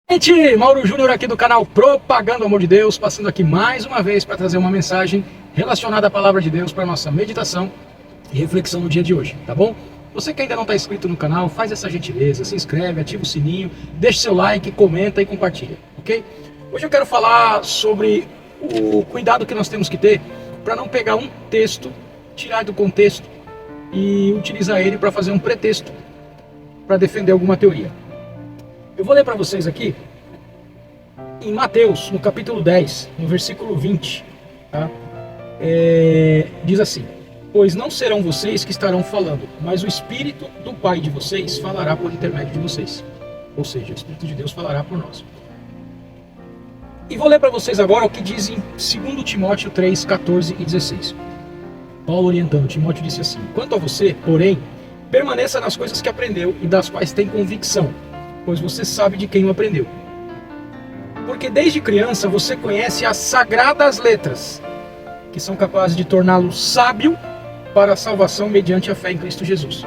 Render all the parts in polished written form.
Gente, Mauro Júnior aqui do canal Propagando o Amor de Deus, passando aqui mais uma vez para trazer uma mensagem relacionada à Palavra de Deus para nossa meditação e reflexão no dia de hoje, tá bom? Você que ainda não está inscrito no canal, faz essa gentileza, se inscreve, ativa o sininho, deixa seu like, comenta e compartilha, ok? Hoje eu quero falar sobre o cuidado que nós temos que ter para não pegar um texto, tirar do contexto e utilizar ele para fazer um pretexto para defender alguma teoria. Eu vou ler para vocês aqui em Mateus, no capítulo 10, no versículo 20, tá? Diz assim: pois não serão vocês que estarão falando, mas o Espírito do Pai de vocês falará por intermédio de vocês. Ou seja, o Espírito de Deus falará por nós. E vou ler para vocês agora o que diz em 2 Timóteo 3, 14 e 16. Paulo orientando, Timóteo disse assim: quanto a você, porém, permaneça nas coisas que aprendeu e das quais tem convicção, pois você sabe de quem o aprendeu. Porque desde criança você conhece as sagradas letras, que são capazes de torná-lo sábio para a salvação mediante a fé em Cristo Jesus.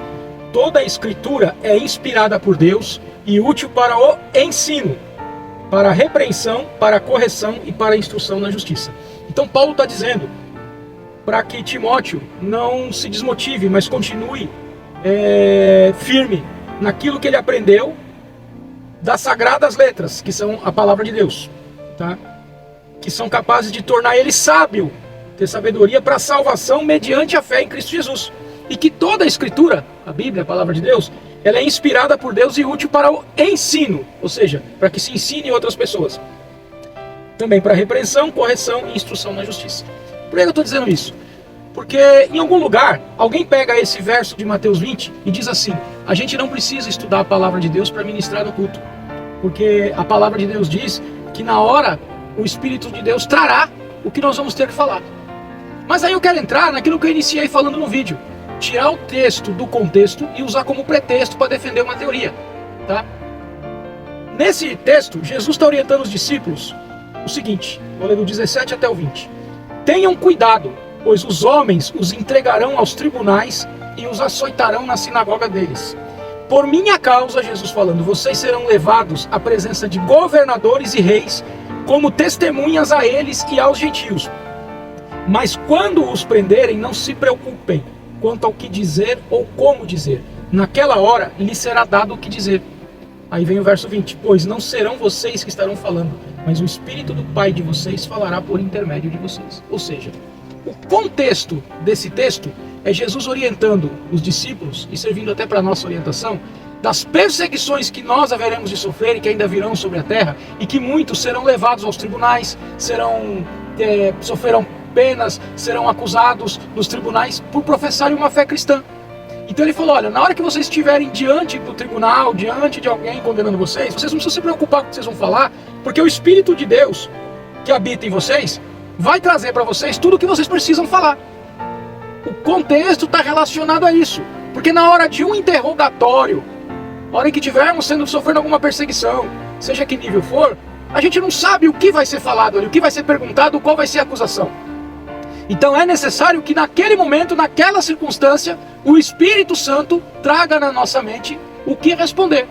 Toda a Escritura é inspirada por Deus e útil para o ensino, para a repreensão, para a correção e para a instrução na justiça. Então Paulo está dizendo para que Timóteo não se desmotive, mas continue firme naquilo que ele aprendeu das sagradas letras, que são a palavra de Deus, tá? Que são capazes de tornar ele sábio, ter sabedoria para a salvação mediante a fé em Cristo Jesus. E que toda a Escritura, a Bíblia, a palavra de Deus, ela é inspirada por Deus e útil para o ensino, ou seja, para que se ensine outras pessoas. Também para repreensão, correção e instrução na justiça. Por que eu estou dizendo isso? Porque em algum lugar, alguém pega esse verso de Mateus 20 e diz assim: a gente não precisa estudar a palavra de Deus para ministrar no culto, porque a palavra de Deus diz que na hora o Espírito de Deus trará o que nós vamos ter que falar. Mas aí eu quero entrar naquilo que eu iniciei falando no vídeo, tirar o texto do contexto e usar como pretexto para defender uma teoria, tá? Nesse texto, Jesus está orientando os discípulos o seguinte, vou ler do 17 até o 20. Tenham cuidado, pois os homens os entregarão aos tribunais e os açoitarão na sinagoga deles. Por minha causa, Jesus falando, vocês serão levados à presença de governadores e reis, como testemunhas a eles e aos gentios. Mas quando os prenderem, não se preocupem quanto ao que dizer ou como dizer. Naquela hora, lhes será dado o que dizer. Aí vem o verso 20. Pois não serão vocês que estarão falando, mas o Espírito do Pai de vocês falará por intermédio de vocês. Ou seja, o contexto desse texto é Jesus orientando os discípulos, e servindo até para a nossa orientação, das perseguições que nós haveremos de sofrer e que ainda virão sobre a terra, e que muitos serão levados aos tribunais, sofrerão penas, serão acusados nos tribunais por professarem uma fé cristã. Então ele falou, olha, na hora que vocês estiverem diante do tribunal, diante de alguém condenando vocês não precisam se preocupar com o que vocês vão falar, porque o Espírito de Deus que habita em vocês vai trazer para vocês tudo o que vocês precisam falar. O contexto está relacionado a isso, porque na hora de um interrogatório, na hora em que estivermos sofrendo alguma perseguição, seja que nível for, a gente não sabe o que vai ser falado ali, o que vai ser perguntado, qual vai ser a acusação. Então é necessário que naquele momento, naquela circunstância, o Espírito Santo traga na nossa mente o que responder,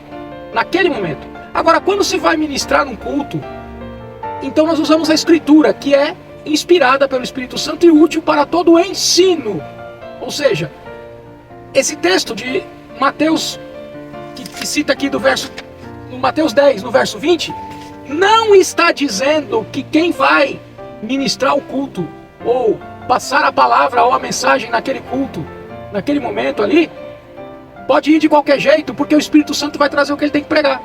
naquele momento. Agora, quando se vai ministrar num culto, então nós usamos a Escritura, que é inspirada pelo Espírito Santo e útil para todo o ensino. Ou seja, esse texto de Mateus, que cita aqui no Mateus 10, no verso 20, não está dizendo que quem vai ministrar o culto, ou passar a palavra ou a mensagem naquele culto, naquele momento ali, pode ir de qualquer jeito, porque o Espírito Santo vai trazer o que ele tem que pregar.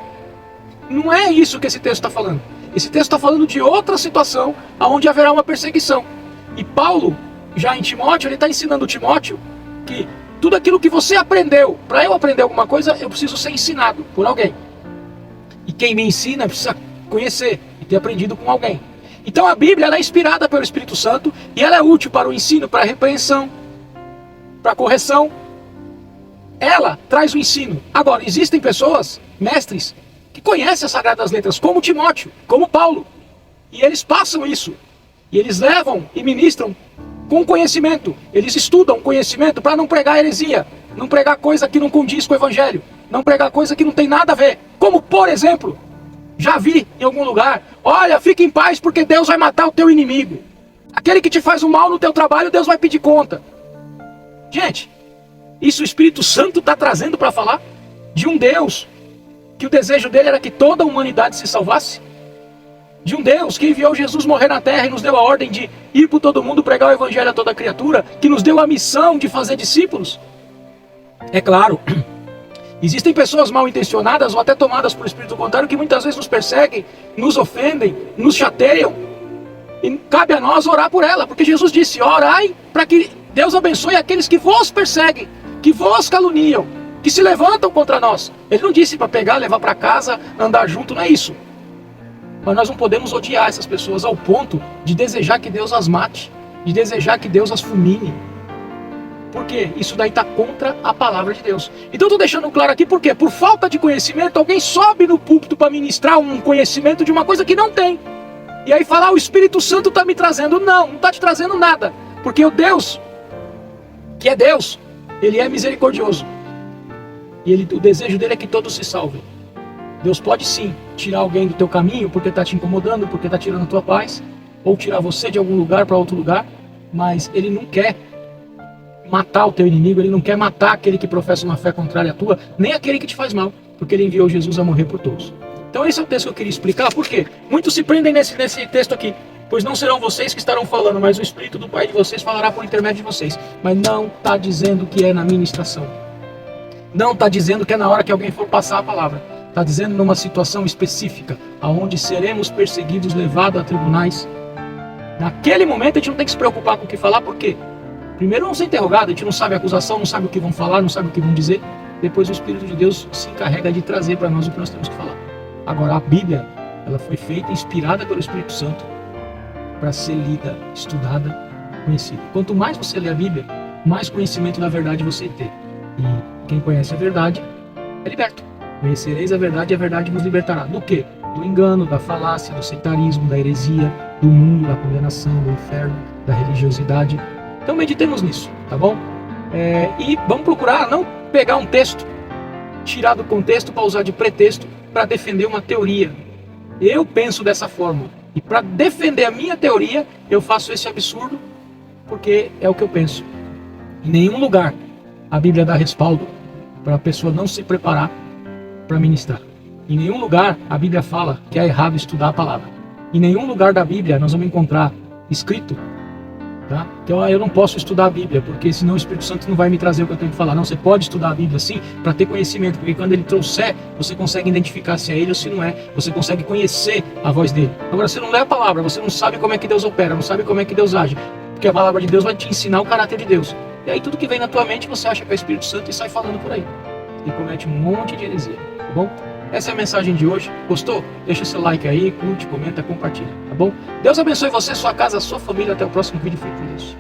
Não é isso que esse texto está falando. Esse texto está falando de outra situação, onde haverá uma perseguição. E Paulo, já em Timóteo, ele está ensinando Timóteo que tudo aquilo que você aprendeu, para eu aprender alguma coisa, eu preciso ser ensinado por alguém. E quem me ensina precisa conhecer e ter aprendido com alguém. Então a Bíblia ela é inspirada pelo Espírito Santo e ela é útil para o ensino, para a repreensão, para a correção. Ela traz o ensino. Agora, existem pessoas, mestres, que conhecem as Sagradas Letras, como Timóteo, como Paulo. E eles passam isso. E eles levam e ministram com conhecimento. Eles estudam conhecimento para não pregar heresia, não pregar coisa que não condiz com o Evangelho, não pregar coisa que não tem nada a ver. Como, por exemplo, Já vi em algum lugar. Olha, fique em paz porque Deus vai matar o teu inimigo. Aquele que te faz o mal no teu trabalho, Deus vai pedir conta. Gente, isso o Espírito Santo está trazendo para falar de um Deus que o desejo dele era que toda a humanidade se salvasse. De um Deus que enviou Jesus morrer na terra e nos deu a ordem de ir por todo mundo pregar o evangelho a toda criatura, que nos deu a missão de fazer discípulos. É claro, existem pessoas mal intencionadas ou até tomadas por espírito contrário que muitas vezes nos perseguem, nos ofendem, nos chateiam. E cabe a nós orar por ela, porque Jesus disse: orai para que Deus abençoe aqueles que vos perseguem, que vos caluniam, que se levantam contra nós. Ele não disse para pegar, levar para casa, andar junto, não é isso. Mas nós não podemos odiar essas pessoas ao ponto de desejar que Deus as mate, de desejar que Deus as fulmine. Por quê? Isso daí está contra a palavra de Deus. Então estou deixando claro aqui, por quê? Por falta de conhecimento, alguém sobe no púlpito para ministrar um conhecimento de uma coisa que não tem. E aí fala: o Espírito Santo está me trazendo. Não está te trazendo nada. Porque o Deus, que é Deus, Ele é misericordioso. E o desejo dele é que todos se salvem. Deus pode sim tirar alguém do teu caminho porque está te incomodando, porque está tirando a tua paz, ou tirar você de algum lugar para outro lugar, mas Ele não quer matar o teu inimigo, Ele não quer matar aquele que professa uma fé contrária à tua, nem aquele que te faz mal, porque Ele enviou Jesus a morrer por todos. Então esse é o texto que eu queria explicar. Por quê? Muitos se prendem nesse texto aqui. Pois não serão vocês que estarão falando, mas o Espírito do Pai de vocês falará por intermédio de vocês. Mas não está dizendo que é na ministração. Não está dizendo que é na hora que alguém for passar a palavra. Está dizendo numa situação específica, aonde seremos perseguidos, levados a tribunais. Naquele momento a gente não tem que se preocupar com o que falar, por quê? Primeiro vamos ser interrogados, a gente não sabe a acusação, não sabe o que vão falar, não sabe o que vão dizer. Depois o Espírito de Deus se encarrega de trazer para nós o que nós temos que falar. Agora a Bíblia, ela foi feita, inspirada pelo Espírito Santo, para ser lida, estudada, conhecida. Quanto mais você lê a Bíblia, mais conhecimento da verdade você tem. E quem conhece a verdade é liberto. Conhecereis a verdade e a verdade vos libertará. Do quê? Do engano, da falácia, do sectarismo, da heresia, do mundo, da condenação, do inferno, da religiosidade. Então meditemos nisso, tá bom? E vamos procurar não pegar um texto, tirar do contexto para usar de pretexto para defender uma teoria. Eu penso dessa forma. E para defender a minha teoria, eu faço esse absurdo, porque é o que eu penso. Em nenhum lugar a Bíblia dá respaldo para a pessoa não se preparar para ministrar. Em nenhum lugar a Bíblia fala que é errado estudar a palavra. Em nenhum lugar da Bíblia nós vamos encontrar escrito, tá? Então eu não posso estudar a Bíblia, porque senão o Espírito Santo não vai me trazer o que eu tenho que falar. Não, você pode estudar a Bíblia sim, para ter conhecimento, porque quando ele trouxer, você consegue identificar se é ele ou se não é, você consegue conhecer a voz dele. Agora, você não lê a palavra, você não sabe como é que Deus opera, não sabe como é que Deus age, porque a palavra de Deus vai te ensinar o caráter de Deus. E aí tudo que vem na tua mente você acha que é o Espírito Santo e sai falando por aí. E comete um monte de heresia, tá bom? Essa é a mensagem de hoje. Gostou? Deixa seu like aí, curte, comenta, compartilha, tá bom? Deus abençoe você, sua casa, sua família. Até o próximo vídeo. Fique com Deus.